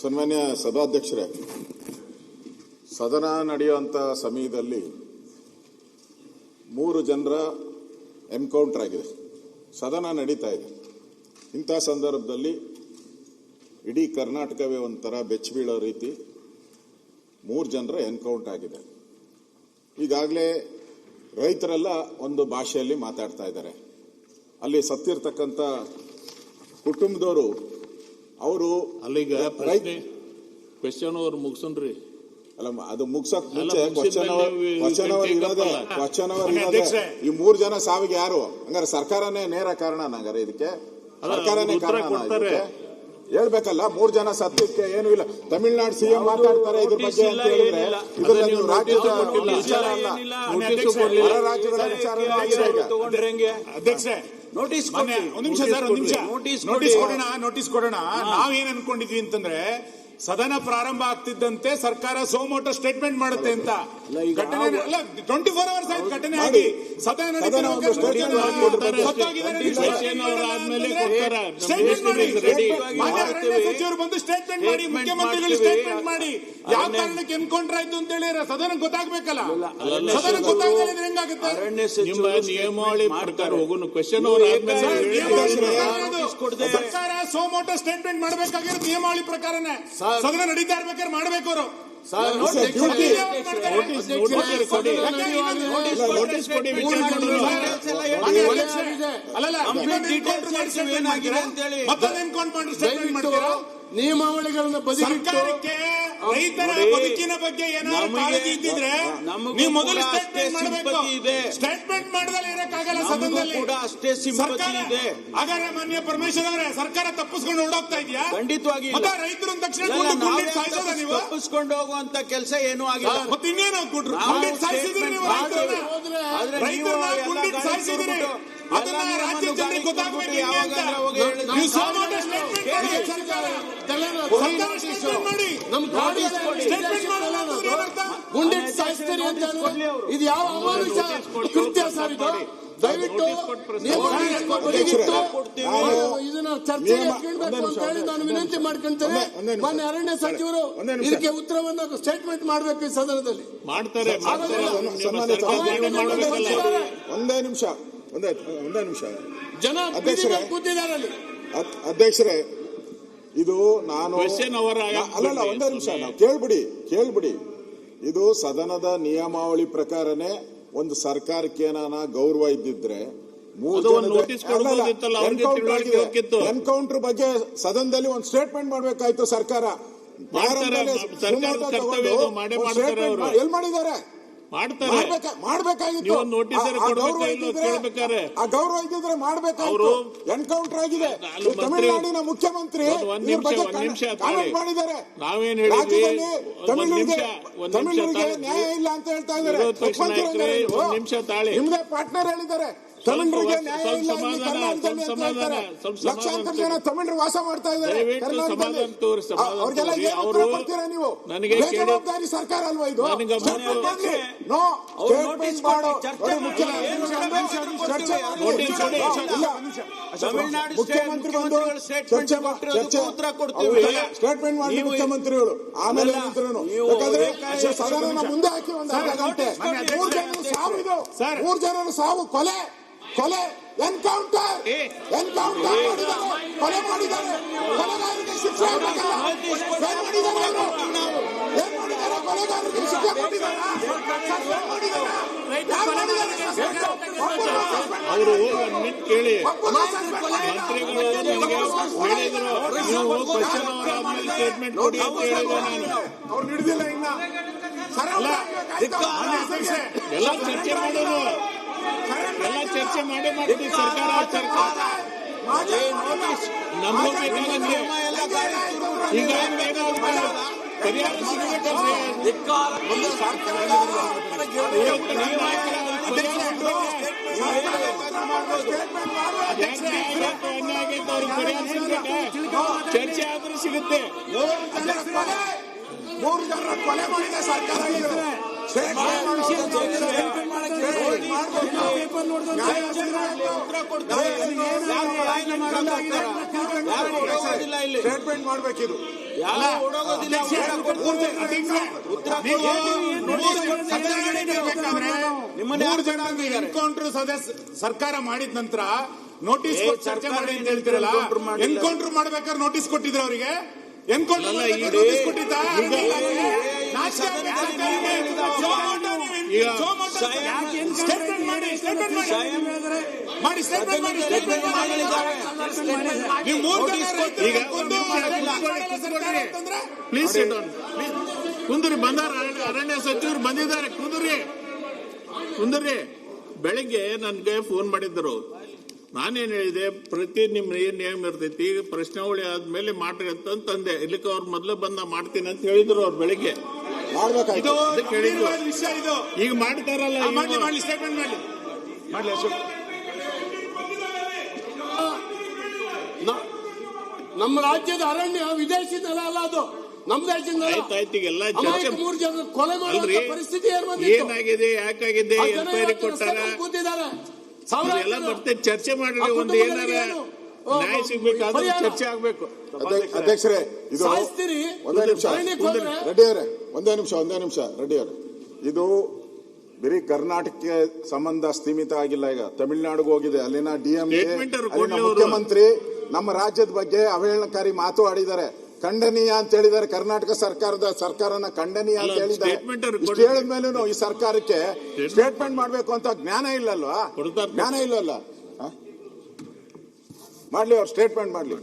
ಸನ್ಮಾನ್ಯ ಸಭಾಧ್ಯಕ್ಷರೇ, ಸದನ ನಡೆಯುವಂಥ ಸಮಯದಲ್ಲಿ 3 ಜನರ ಎನ್ಕೌಂಟರ್ ಆಗಿದೆ. ಸದನ ನಡೀತಾ ಇದೆ. ಇಂಥ ಸಂದರ್ಭದಲ್ಲಿ ಇಡೀ ಕರ್ನಾಟಕವೇ ಒಂಥರ ಬೆಚ್ಚ ಬೀಳೋ ರೀತಿ 3 ಜನರ ಎನ್ಕೌಂಟರ್ ಆಗಿದೆ. ಈಗಾಗಲೇ ರೈತರೆಲ್ಲ ಒಂದು ಭಾಷೆಯಲ್ಲಿ ಮಾತಾಡ್ತಾ ಇದ್ದಾರೆ. ಅಲ್ಲಿ ಸತ್ತಿರ್ತಕ್ಕಂಥ ಕುಟುಂಬದವರು ಅವರು ಅಲ್ಲಿಗ ಕ್ವೆಶ್ಚನ್ ಅವ್ರು ಮುಗಿಸನ್ರಿ. ಅಲ್ಲ, ಅದು ಮುಗಿಸಕ್ ಮುಂಚೆ ಕ್ವಶನ್ ಅವರ್ ಇರೋದೇ. ಈ 3 ಜನ ಸಾವಿಗೆ ಯಾರು? ಹಂಗಾರೆ ಸರ್ಕಾರನೇ ನೇರ ಕಾರಣ? ಹಂಗಾರೆ ಇದಕ್ಕೆ ಸರ್ಕಾರನೇ ಕಾರಣ ಹೇಳ್ಬೇಕಲ್ಲ. 3 ಜನ ಸತ್ಯಕ್ಕೆ ಏನು ಇಲ್ಲ. ತಮಿಳುನಾಡು ಸಿಎಂ ಮಾತಾಡ್ತಾರೆ ಇದ್ರ ಬಗ್ಗೆ ಅಂತ ಹೇಳಿದ್ರೆ ಇದರಲ್ಲಿ ರಾಜ್ಯದ ವಿಚಾರ ಅಲ್ಲ, ಹೊರ ರಾಜ್ಯಗಳ ವಿಚಾರ ಆಗಿದೆ. ಅಧ್ಯಕ್ಷರೇ, ನೋಟಿಸ್ ಕೊಡೋಣ. ನಾವೇನ್ ಅನ್ಕೊಂಡಿದ್ವಿ ಅಂತಂದ್ರೆ, ಸದನ ಪ್ರಾರಂಭ ಆಗ್ತಿದ್ದಂತೆ ಸರ್ಕಾರ ಸೋಮೋಟೋ ಸ್ಟೇಟ್ಮೆಂಟ್ ಮಾಡುತ್ತೆ ಅಂತ. ಘಟನೆ 24 ಅವರ್ಸ್ ಆಯ್ತು ಘಟನೆ ಆಗಿ. ಸದನ ಸಚಿವರು ಬಂದು ಸ್ಟೇಟ್ಮೆಂಟ್ ಮಾಡಿ, ಮುಖ್ಯಮಂತ್ರಿಗಳು ಸ್ಟೇಟ್ಮೆಂಟ್ ಮಾಡಿ, ಯಾವ ಕಾರಣಕ್ಕೆ ಎನ್ಕೌಂಟರ್ ಆಯ್ತು ಅಂತ ಹೇಳಿದ್ರೆ ಸದನ ಗೊತ್ತಾಗ್ಬೇಕಲ್ಲ. ಸದನ ಗೊತ್ತಾಗಲಿದ್ರೆ ಹೆಂಗಾಗುತ್ತೆ? ನಿಯಮಾವಳಿ ಪ್ರಕಾರ ಹೋಗೋಣ. ಕ್ವೆಶ್ಚನ್ ಸರ್ಕಾರ ಸೋಮೋಟೋ ಸ್ಟೇಟ್ಮೆಂಟ್ ಮಾಡಬೇಕಾಗಿರೋದು ನಿಯಮಾವಳಿ ಪ್ರಕಾರನೇ. ಸದನ ನಡೀತಾ ಇರ್ಬೇಕಾದ್ರೆ ಮಾಡ್ಬೇಕು ಅವರು. ನಿಯಮಾವಳಿಗಳನ್ನ ಸರ್ಕಾರಕ್ಕೆ ರೈತರ ಬದುಕಿನ ಬಗ್ಗೆ ಏನಾದ್ರು ಕಾಳಜಿ ಇದ್ದಿದ್ರೆ ನೀವು ಮೊದಲು ಸ್ಟೇಟ್ಮೆಂಟ್ ಮಾಡಬೇಕು. ಸ್ಟೇಟ್ಮೆಂಟ್ ಮಾಡದಲ್ಲಿ ಇರಕ್ಕಾಗಲ್ಲ ಸದನದಲ್ಲಿ. ಹಾಗಾದ್ರೆ ಮಾನ್ಯ ಪರಮೇಶ್ವರ್ ಅವರೇ, ಸರ್ಕಾರ ತಪ್ಪಿಸ್ಕೊಂಡು ಹೊರಡೋಗ್ತಾ ಇದೆಯಾ? ಖಂಡಿತವಾಗಿ ರೈತರು ತಕ್ಷಣ ನೀವು ತಪ್ಪಿಸ್ಕೊಂಡು ಹೋಗುವಂತ ಕೆಲಸ ಏನೂ ಆಗಿಲ್ಲ. ಮತ್ತೆ ಇನ್ನೇನು ಕೊಟ್ರು? ಸಾಯಿಸಿದ್ರಿ ನೀವು ರೈತರನ್ನ ಗುಂಡಿಟ್ಟು ಸಾಯಿಸಿದ್ರಿ. ಅದನ್ನ ರಾಜ್ಯ ಜನರಿಗೆ ಗೊತ್ತಾಗಬೇಕು. ಗುಂಡಿಟ್ಟು ಸಾಯಿಸ್ತೀರಿ ಅಂತ ಇದು ಯಾವ ಅಮಾನುಷ ಕೃತ್ಯ ಸರ್? ಇದು ದಯವಿಟ್ಟು ಇದನ್ನ ಚರ್ಚೆಗೆ ಕೇಳಬೇಕು ಅಂತ ಹೇಳಿ ನಾನು ವಿನಂತಿ ಮಾಡ್ಕೊಂತೇನೆ. ಮಾನ್ಯ ಅರಣ್ಯ ಸಚಿವರು ಇದಕ್ಕೆ ಉತ್ತರವನ್ನು ಸ್ಟೇಟ್ಮೆಂಟ್ ಮಾಡಬೇಕು ಈ ಸದನದಲ್ಲಿ. ಮಾಡ್ತಾರೆ. ಒಂದೇ ನಿಮಿಷ ಜನ ಕೂತಿದ್ದಾರೆ ಅಲ್ಲಿ. ಅಧ್ಯಕ್ಷರೇ, ಇದು ನಾನು ಅಲ್ಲಲ್ಲ, ಒಂದೇ ನಿಮಿಷ ನಾವು ಕೇಳ್ಬಿಡಿ. ಇದು ಸದನದ ನಿಯಮಾವಳಿ ಪ್ರಕಾರನೇ ಒಂದು ಸರ್ಕಾರಕ್ಕೆ ಏನಾನ ಗೌರವ ಇದ್ದಿದ್ರೆ ಎನ್ಕೌಂಟರ್ ಬಗ್ಗೆ ಸದನದಲ್ಲಿ ಒಂದು ಸ್ಟೇಟ್ಮೆಂಟ್ ಮಾಡ್ಬೇಕಾಯ್ತು ಸರ್ಕಾರ. ಎಲ್ಲಿ ಮಾಡಿದ್ದಾರೆ? ಮಾಡ್ಬೇಕಾಗಿತ್ತು. ಆ ಗೌರವ ಇದ್ದಿದ್ರೆ ಮಾಡ್ಬೇಕಾಗಿತ್ತು. ಎನ್ಕೌಂಟರ್ ಆಗಿದೆ. ತಮಿಳುನಾಡಿನ ಮುಖ್ಯಮಂತ್ರಿ ಕಾಮೆಂಟ್ ಮಾಡಿದ್ದಾರೆ. ರಾಜ್ಯದಲ್ಲಿ ತಮಿಳರಿಗೆ ನ್ಯಾಯ ಇಲ್ಲ ಅಂತ ಹೇಳ್ತಾ ಇದ್ದಾರೆ. ನಿಮ್ದೇ ಪಾರ್ಟ್ನರ್ ಹೇಳಿದ್ದಾರೆ ತಮಿಳರಿಗೆ ನ್ಯಾಯ ಇಲ್ಲ ಕರ್ನಾಟಕದಲ್ಲಿ ಅಂತ ಹೇಳ್ತಾರೆ. ಲಕ್ಷಾಂತರ ಜನ ತಮಿಳರು ವಾಸ ಮಾಡ್ತಾ ಇದ್ದಾರೆ ಕರ್ನಾಟಕದಲ್ಲಿ. ಅವ್ರಿಗೆಲ್ಲ ಏನು ಉತ್ತರ ಕೊಡ್ತೀರಾ ನೀವು? ಬೇಜವಾಬ್ದಾರಿ ಸರ್ಕಾರ ಅಲ್ವಾ ಇದು? ನೋ ಸ್ಟೇಟ್ಮೆಂಟ್ ಮಾಡೋ ಮುಖ್ಯಮಂತ್ರಿ ಬಂದು ಸ್ಟೇಟ್ಮೆಂಟ್ ಮಾಡಿ ಮುಖ್ಯಮಂತ್ರಿಗಳು. ಆಮೇಲೆ ಯಾಕಂದ್ರೆ ಸದನ ಮುಂದೆ ಹಾಕಿ ಒಂದು ಅರ್ಧ ಗಂಟೆ 3 ಜನರ ಸಾವು. ಇದು 3 ಜನರ ಸಾವು, ಕೊಲೆ ಎನ್ಕೌಂಟರ್ ಮಾಡಿದ್ದಾರೆ, ಕೊಲೆ ಮಾಡಿದ್ದಾರೆ. ಕೊಲೆಗಾರರಿಗೆ ಶಿಕ್ಷೆ ಆಗಬೇಕಲ್ಲ. ಏನ್ ಮಾಡಿದ್ದಾರೆ ಕೊಲೆಗಾರರಿಗೆ ಶಿಕ್ಷೆ ಕೊಟ್ಟಿದ್ದಾರೆ. ಅವರು ಕೇಳಿ ಮಂತ್ರಿಗಳು ಹೇಳಿದ್ರು, ನೀವು ಕ್ವೆಶ್ಚನ್ ಅವರ್ ಆದ್ಮೇಲೆ ಸ್ಟೇಟ್ಮೆಂಟ್ ಕೊಡಿ ಅಂತ ಹೇಳಿದ್ರು. ನಾನು ಅವ್ರು ಹಿಡಿದಿಲ್ಲ ಇನ್ನ. ಎಲ್ಲ ಚರ್ಚೆ ಮಾಡೋದು, ಎಲ್ಲ ಚರ್ಚೆ ಮಾಡ್ತೀವಿ. ಸರ್ಕಾರ ನಮಗೂ ಬೇಕಾಗಂದ್ರೆ ಈಗ ಪರಿಹಾರ ಸಿಗಬೇಕಂದ್ರೆ ಚರ್ಚೆ ಆದ್ರೂ ಸಿಗುತ್ತೆ. 3 ಜನರ ಕೊಲೆ ಮಾಡಿದೆ ಸರ್ಕಾರ. ಸ್ಟೇಟ್ಮೆಂಟ್ ಮಾಡ್ಬೇಕಿದು. ಮೂರು ಜನ ಎನ್ಕೌಂಟರ್ ಸದಸ್ಯ ಸರ್ಕಾರ ಮಾಡಿದ ನಂತರ ನೋಟಿಸ್ ಕೊಟ್ಟು ಚರ್ಚೆ ಮಾಡಿ ಅಂತ ಹೇಳ್ತಿರಲ್ಲ, ಎನ್ಕೌಂಟರ್ ಮಾಡ್ಬೇಕಾದ್ರೆ ನೋಟಿಸ್ ಕೊಟ್ಟಿದ್ರು ಅವರಿಗೆ. ಎನ್ಕೌಂಟರ್ ನೋಟಿಸ್ ಕೊಟ್ಟಿದ್ದ ಪ್ಲೀಸ್ ಕುಂದ್ರಿ. ಬಂದಾರ ಅರಣ್ಯ ಸಚಿವರು ಬಂದಿದ್ದಾರೆ. ಕುಂದ್ರಿ. ಬೆಳಿಗ್ಗೆ ನನ್ಗೆ ಫೋನ್ ಮಾಡಿದ್ರು. ನಾನೇನ್ ಹೇಳಿದೆ, ಪ್ರತಿ ನಿಮ್ ಏನ್ ನೇಮ್ ಇರ್ತೈತಿ, ಈಗ ಪ್ರಶ್ನಾವಳಿ ಆದ್ಮೇಲೆ ಮಾಡ್ರಿ ಅಂತಂದೆ. ಇಲ್ಲಿಕ್ಕೆ ಅವ್ರು ಮೊದ್ಲು ಬಂದ ಮಾಡ್ತೀನಿ ಅಂತ ಹೇಳಿದ್ರು ಅವ್ರು ಬೆಳಿಗ್ಗೆ. ಈಗ ಮಾಡ್ತಾರಲ್ಲ, ಸ್ಟೇಟ್ಮೆಂಟ್ ಮಾಡ್ಲಿ ಅಶೋಕ್. ನಮ್ಮ ರಾಜ್ಯದ ಅರಣ್ಯ ವಿದೇಶಿ ನೆಲ ಅಲ್ಲ, ಅದು ನಮ್ಮ ದೇಶದ ನೆಲ. ಈಗೆಲ್ಲ ಮೂರು ಜನ ಕೊಲೆ ಮಾಡುವ ಪರಿಸ್ಥಿತಿ ಏನಾಗಿದೆ, ಯಾಕಾಗಿದೆ, ಎನ್ಕ್ವೈರಿ ಕೊಟ್ಟಾರ, ಕೂತಿದ್ದಾರೆ. ಎಲ್ಲ ಮತ್ತೆ ಚರ್ಚೆ ಮಾಡ್ರಿ. ಒಂದು ಏನಾರ ನ್ಯಾಯ ಸಿಗ್ಬೇಕಾದ್ರೆ ಚರ್ಚೆ ಆಗ್ಬೇಕು. ಅಧ್ಯಕ್ಷರೇ, ಇದು ಒಂದೇ ನಿಮಿಷ ರೆಡ್ಡಿ ಅವರೇ, ಇದು ಬರೀ ಕರ್ನಾಟಕಕ್ಕೆ ಸಂಬಂಧ ಸೀಮಿತ ಆಗಿಲ್ಲ. ಈಗ ತಮಿಳುನಾಡಿಗೆ ಹೋಗಿದೆ. ಅಲ್ಲಿನ ಡಿಎಂಕೆ, ಅಲ್ಲಿನ ಮುಖ್ಯಮಂತ್ರಿ ನಮ್ಮ ರಾಜ್ಯದ ಬಗ್ಗೆ ಅವಹೇಳನಕಾರಿ ಮಾತು ಆಡಿದ್ದಾರೆ. ಖಂಡನೀಯ ಅಂತ ಹೇಳಿದ್ದಾರೆ. ಕರ್ನಾಟಕ ಸರ್ಕಾರನ ಖಂಡನೀಯ ಅಂತ ಹೇಳಿದ್ದಾರೆ. ಇಷ್ಟು ಹೇಳಿದ್ಮೇಲೂ ಈ ಸರ್ಕಾರಕ್ಕೆ ಸ್ಟೇಟ್ಮೆಂಟ್ ಮಾಡ್ಬೇಕು ಅಂತ ಜ್ಞಾನ ಇಲ್ಲಲ್ವಾ? ಮಾಡ್ಲಿ, ಅವ್ರು ಸ್ಟೇಟ್ಮೆಂಟ್ ಮಾಡ್ಲಿ.